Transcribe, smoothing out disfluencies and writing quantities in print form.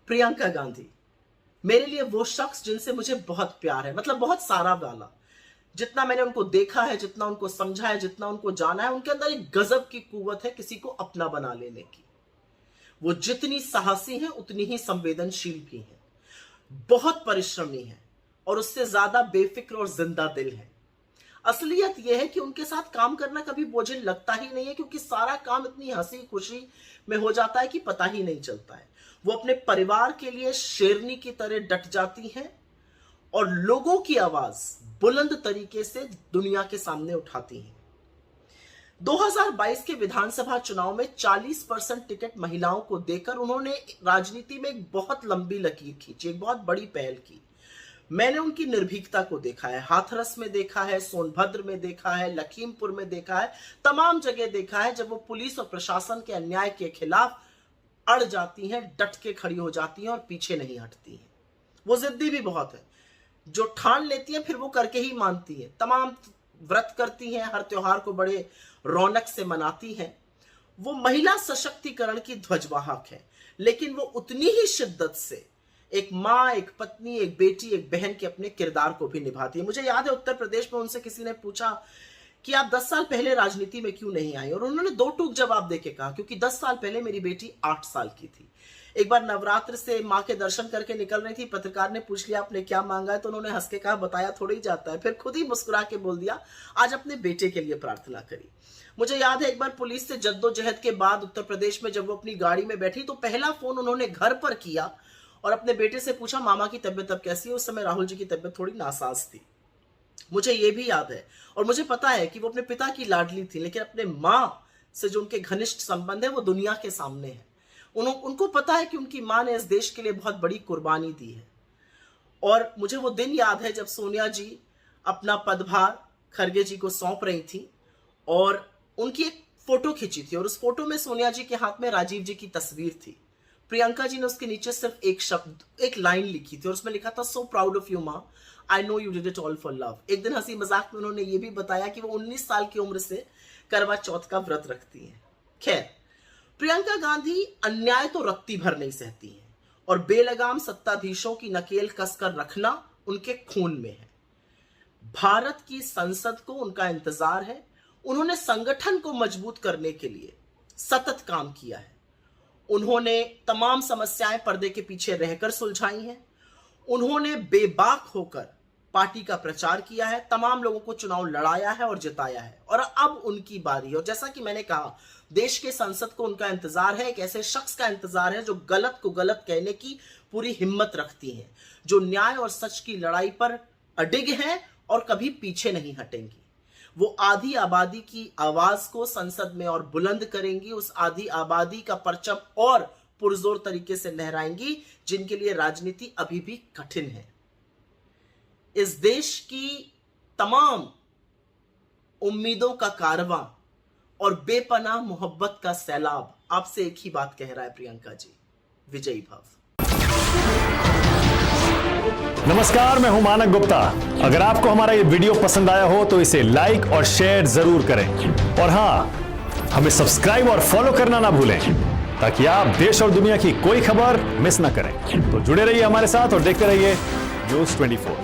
प्रियंका गांधी मेरे लिए वो शख्स जिनसे मुझे बहुत प्यार है, मतलब बहुत सारा वाला। जितना मैंने उनको देखा है, जितना उनको समझा है, जितना उनको जाना है, उनके अंदर एक गजब की कुव्वत है किसी को अपना बना लेने की। वो जितनी साहसी हैं उतनी ही संवेदनशील भी हैं, बहुत परिश्रमी हैं और उससे ज्यादा बेफिक्र और जिंदा दिल है। असलियत यह है कि उनके साथ काम करना कभी बोझिल लगता ही नहीं है, क्योंकि सारा काम इतनी हंसी खुशी में हो जाता है कि पता ही नहीं चलता है। वो अपने परिवार के लिए शेरनी की तरह डट जाती हैं और लोगों की आवाज बुलंद तरीके से दुनिया के सामने उठाती हैं। 2022 के विधानसभा चुनाव में 40% टिकट महिलाओं को देकर उन्होंने राजनीति में एक बहुत लंबी लकीर खींची, एक बहुत बड़ी पहल की। मैंने उनकी निर्भीकता को देखा है, हाथरस में देखा है, सोनभद्र में देखा है, लखीमपुर में देखा है, तमाम जगह देखा है। जब वो पुलिस और प्रशासन के अन्याय के खिलाफ अड़ जाती हैं, डट के खड़ी हो जाती हैं और पीछे नहीं हटती हैं। वो जिद्दी भी बहुत है, जो ठान लेती हैं फिर वो करके ही मानती हैं। तमाम व्रत करती हैं, हर त्योहार को बड़े रौनक से मनाती हैं। वो महिला सशक्तिकरण की ध्वजवाहक है, लेकिन वो उतनी ही शिद्दत से एक माँ, एक पत्नी, एक बेटी, एक बहन के अपने किरदार को भी निभाती है। मुझे याद है उत्तर प्रदेश में उनसे किसी ने पूछा कि आप 10 साल पहले राजनीति में क्यों नहीं आई, और उन्होंने दो टूक जवाब देके कहा, क्योंकि 10 साल पहले मेरी बेटी 8 साल की थी। एक बार नवरात्र से माँ के दर्शन करके निकल रही थी, पत्रकार ने पूछ लिया आपने क्या मांगा है, तो उन्होंने हंस के कहा बताया थोड़ी जाता है। फिर खुद ही मुस्कुरा के बोल दिया आज अपने बेटे के लिए प्रार्थना करी। मुझे याद है एक बार पुलिस से जद्दोजहद के बाद उत्तर प्रदेश में जब वो अपनी गाड़ी में बैठी तो पहला फोन उन्होंने घर पर किया और अपने बेटे से पूछा मामा की तबीयत अब कैसी है। उस समय राहुल जी की तबीयत थोड़ी नासाज थी, मुझे ये भी याद है। और मुझे पता है कि वो अपने पिता की लाडली थी, लेकिन अपने माँ से जो उनके घनिष्ठ संबंध है वो दुनिया के सामने है। उनको पता है कि उनकी माँ ने इस देश के लिए बहुत बड़ी कुर्बानी दी है। और मुझे वो दिन याद है जब सोनिया जी अपना पदभार खरगे जी को सौंप रही थी और उनकी एक फोटो खींची थी, और उस फोटो में सोनिया जी के हाथ में राजीव जी की तस्वीर थी। प्रियंका जी ने उसके नीचे सिर्फ एक शब्द, एक लाइन लिखी थी और उसमें लिखा था सो प्राउड ऑफ यू माँ, I know you did it all for love. एक दिन हंसी मजाक में उन्होंने ये भी बताया कि वो 19 साल की उम्र से करवा चौथ का व्रत रखती हैं। खैर, प्रियंका गांधी अन्याय तो रत्ती भर नहीं सहती हैं और बेलगाम सत्ताधीशों की नकेल कसकर रखना उनके खून में है। भारत की संसद को उनका इंतजार है। उन्होंने संगठन को मजबूत करने के लिए सतत काम किया है। उन्होंने तमाम समस्याएं पर्दे के पीछे रहकर सुलझाई हैं। उन्होंने बेबाक होकर पार्टी का प्रचार किया है, तमाम लोगों को चुनाव लड़ाया है और जिताया है, और अब उनकी बारी है। और जैसा कि मैंने कहा, देश के संसद को उनका इंतजार है, एक ऐसे शख्स का इंतजार है जो गलत को गलत कहने की पूरी हिम्मत रखती हैं, जो न्याय और सच की लड़ाई पर अडिग हैं और कभी पीछे नहीं हटेंगी। वो आधी आबादी की आवाज को संसद में और बुलंद करेंगी, उस आधी आबादी का परचम और पुरजोर तरीके से लहराएंगी जिनके लिए राजनीति अभी भी कठिन है। इस देश की तमाम उम्मीदों का कारवां और बेपनाह मोहब्बत का सैलाब आपसे एक ही बात कह रहा है प्रियंका जी, विजयी भव। नमस्कार, मैं हूं मानक गुप्ता। अगर आपको हमारा ये वीडियो पसंद आया हो तो इसे लाइक और शेयर जरूर करें, और हां, हमें सब्सक्राइब और फॉलो करना ना भूलें ताकि आप देश और दुनिया की कोई खबर मिस ना करें। तो जुड़े रहिए हमारे साथ और देखते रहिए न्यूज़ 24।